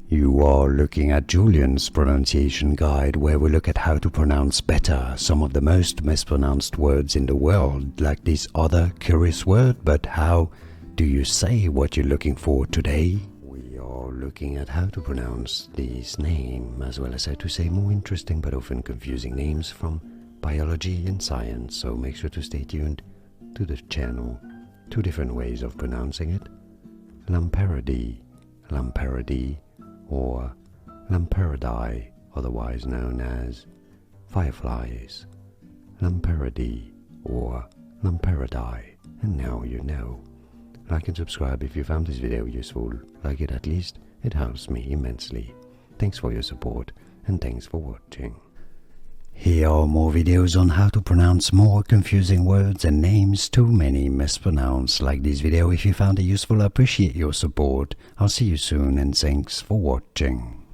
You are looking at Julian's pronunciation guide, where we look at how to pronounce better some of the most mispronounced words in the world, like this other curious word. But how do you say what you're looking for today? We are looking at how to pronounce this name, as well as how to say more interesting but often confusing names from biology and science, so make sure to stay tuned to the channel. Two different ways of pronouncing it: Lampyridae, Lampyridae, or Lampyridae, otherwise known as fireflies. Lampyridae or Lampyridae. And now you know. Like and subscribe if you found this video useful. Like it at least, it helps me immensely. Thanks for your support and thanks for watching. Here are more videos on how to pronounce more confusing words and names too many mispronounced. Like this video if you found it useful. I appreciate your support. I'll see you soon and thanks for watching.